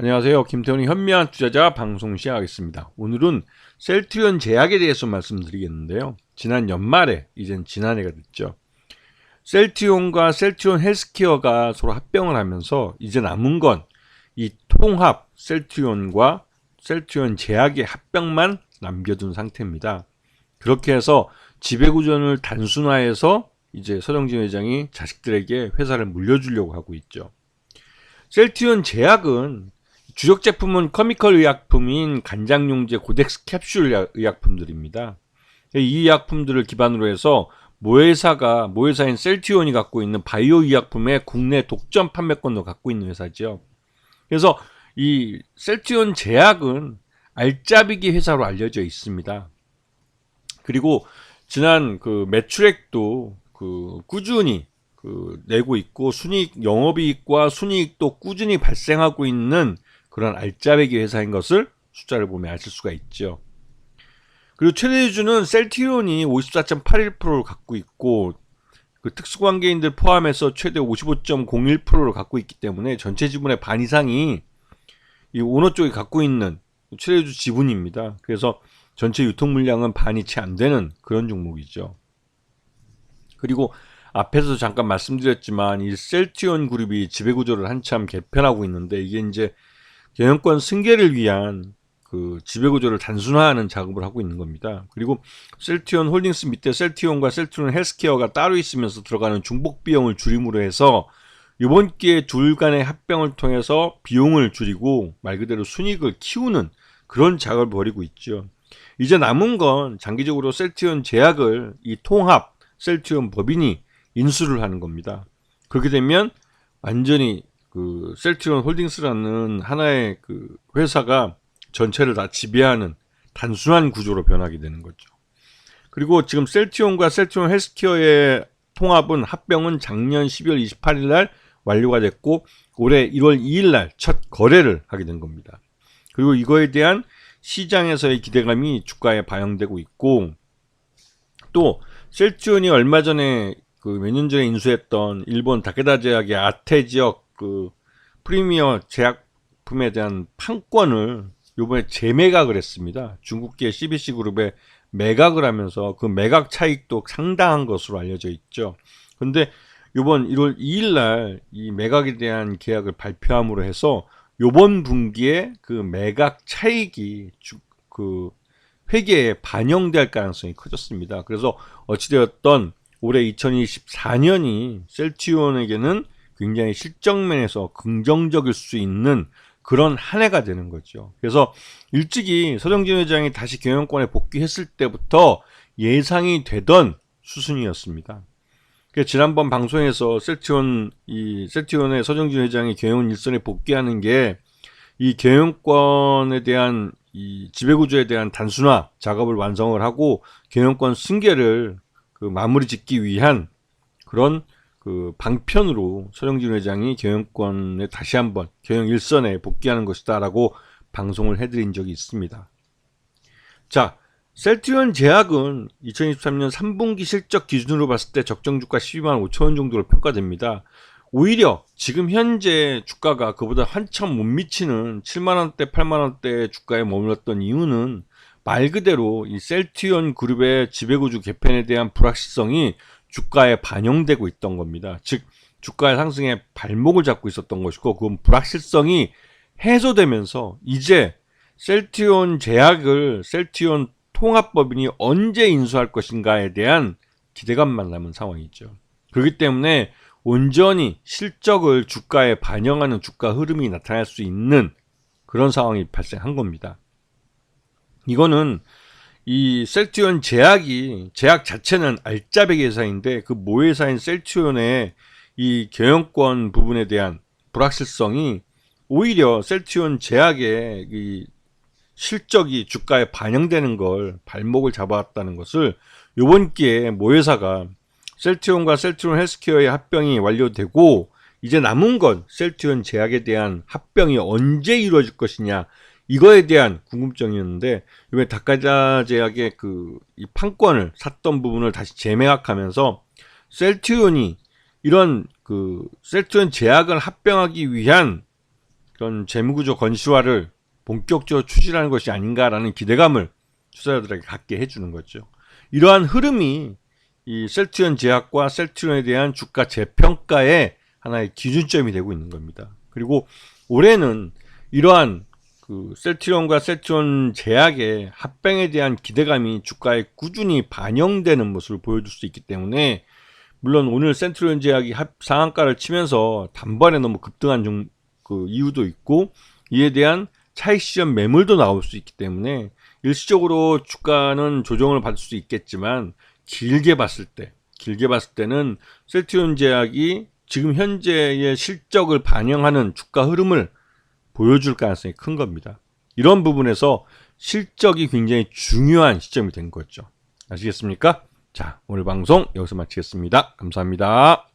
안녕하세요. 김태훈의 현미한 투자자 방송 시작하겠습니다. 오늘은 셀트리온 제약에 대해서 말씀드리겠는데요. 지난 연말에, 이젠 지난해가 됐죠. 셀트리온과 셀트리온 헬스케어가 서로 합병을 하면서 이제 남은 건 이 통합 셀트리온과 셀트리온 제약의 합병만 남겨둔 상태입니다. 그렇게 해서 지배구조를 단순화해서 이제 서정진 회장이 자식들에게 회사를 물려주려고 하고 있죠. 셀트리온 제약은 주력 제품은 커미컬 의약품인 간장용제 고덱스 캡슐 의약품들입니다. 이 의약품들을 기반으로 해서 모회사인 셀트리온이 갖고 있는 바이오 의약품의 국내 독점 판매권도 갖고 있는 회사죠. 그래서 이 셀트리온 제약은 알짜배기 회사로 알려져 있습니다. 그리고 지난 매출액도 꾸준히 내고 있고 영업이익과 순이익도 꾸준히 발생하고 있는 그런 알짜배기 회사인 것을 숫자를 보면 아실 수가 있죠. 그리고 최대 주주는 셀트리온이 54.81%를 갖고 있고 특수관계인들 포함해서 최대 55.01%를 갖고 있기 때문에 전체 지분의 반 이상이 이 오너 쪽이 갖고 있는 최대주 지분입니다. 그래서 전체 유통 물량은 반이 채 안 되는 그런 종목이죠. 그리고 앞에서 잠깐 말씀드렸지만 이 셀트리온 그룹이 지배구조를 한참 개편하고 있는데 이게 이제 경영권 승계를 위한 지배구조를 단순화하는 작업을 하고 있는 겁니다. 그리고 셀트리온 홀딩스 밑에 셀트리온과 셀트리온 헬스케어가 따로 있으면서 들어가는 중복 비용을 줄임으로 해서 이번 기회에 둘 간의 합병을 통해서 비용을 줄이고 말 그대로 순이익을 키우는 그런 작업을 벌이고 있죠. 이제 남은 건 장기적으로 셀트리온 제약을 이 통합 셀트리온 법인이 인수를 하는 겁니다. 그렇게 되면 완전히 셀트리온 홀딩스라는 하나의 회사가 전체를 다 지배하는 단순한 구조로 변하게 되는 거죠. 그리고 지금 셀트리온과 셀트리온 헬스케어의 통합은 합병은 작년 12월 28일 날 완료가 됐고 올해 1월 2일 날 첫 거래를 하게 된 겁니다. 그리고 이거에 대한 시장에서의 기대감이 주가에 반영되고 있고 또 셀트리온이 얼마 전에 몇 년 전에 인수했던 일본 다케다 제약의 아테 지역 프리미어 제약품에 대한 판권을 이번에 재매각을 했습니다. 중국계 CBC 그룹에 매각을 하면서 그 매각 차익도 상당한 것으로 알려져 있죠. 근데 이번 1월 2일 날 이 매각에 대한 계약을 발표함으로 해서 이번 분기에 그 매각 차익이 회계에 반영될 가능성이 커졌습니다. 그래서 어찌되었던 올해 2024년이 셀트리온에게는 굉장히 실적면에서 긍정적일 수 있는 그런 한 해가 되는 거죠. 그래서 일찍이 서정진 회장이 다시 경영권에 복귀했을 때부터 예상이 되던 수순이었습니다. 지난번 방송에서 셀트리온의 서정진 회장이 경영 일선에 복귀하는 게 이 경영권에 대한 이 지배구조에 대한 단순화 작업을 완성을 하고 경영권 승계를 마무리 짓기 위한 그런 방편으로 서정진 회장이 경영권에 다시 한번 경영 일선에 복귀하는 것이다라고 방송을 해드린 적이 있습니다. 자, 셀트리온 제약은 2023년 3분기 실적 기준으로 봤을 때 적정주가 12만 5천 원 정도로 평가됩니다. 오히려 지금 현재 주가가 그보다 한참 못 미치는 7만원대 8만원대 주가에 머물렀던 이유는 말 그대로 이 셀트리온 그룹의 지배구조 개편에 대한 불확실성이 주가에 반영되고 있던 겁니다. 즉 주가의 상승에 발목을 잡고 있었던 것이고 그건 불확실성이 해소되면서 이제 셀트리온 제약을 셀트리온 통합법인이 언제 인수할 것인가에 대한 기대감만 남은 상황이죠. 그렇기 때문에 온전히 실적을 주가에 반영하는 주가 흐름이 나타날 수 있는 그런 상황이 발생한 겁니다. 이거는 이 셀트리온 제약 자체는 알짜배기 회사인데 그 모회사인 셀트리온의 이 경영권 부분에 대한 불확실성이 오히려 셀트리온 제약의 이 실적이 주가에 반영되는 걸 발목을 잡아왔다는 것을 이번 기회에 모회사가 셀트리온과 셀트리온 헬스케어의 합병이 완료되고 이제 남은 건 셀트리온 제약에 대한 합병이 언제 이루어질 것이냐 이거에 대한 궁금증이었는데 이번에 다케다 제약의 이 판권을 샀던 부분을 다시 재매각하면서 셀트리온이 이런 셀트리온 제약을 합병하기 위한 그런 재무구조 건실화를 본격적으로 추진하는 것이 아닌가라는 기대감을 투자자들에게 갖게 해주는 거죠. 이러한 흐름이 이 셀트리온 제약과 셀트리온에 대한 주가 재평가의 하나의 기준점이 되고 있는 겁니다. 그리고 올해는 이러한 그 셀트리온과 셀트리온 제약의 합병에 대한 기대감이 주가에 꾸준히 반영되는 모습을 보여줄 수 있기 때문에, 물론 오늘 셀트리온 제약이 상한가를 치면서 단번에 너무 급등한 그 이유도 있고, 이에 대한 차익 실현 매물도 나올 수 있기 때문에 일시적으로 주가는 조정을 받을 수 있겠지만, 길게 봤을 때는 셀트리온 제약이 지금 현재의 실적을 반영하는 주가 흐름을 보여줄 가능성이 큰 겁니다. 이런 부분에서 실적이 굉장히 중요한 시점이 된 거죠. 아시겠습니까? 자, 오늘 방송 여기서 마치겠습니다. 감사합니다.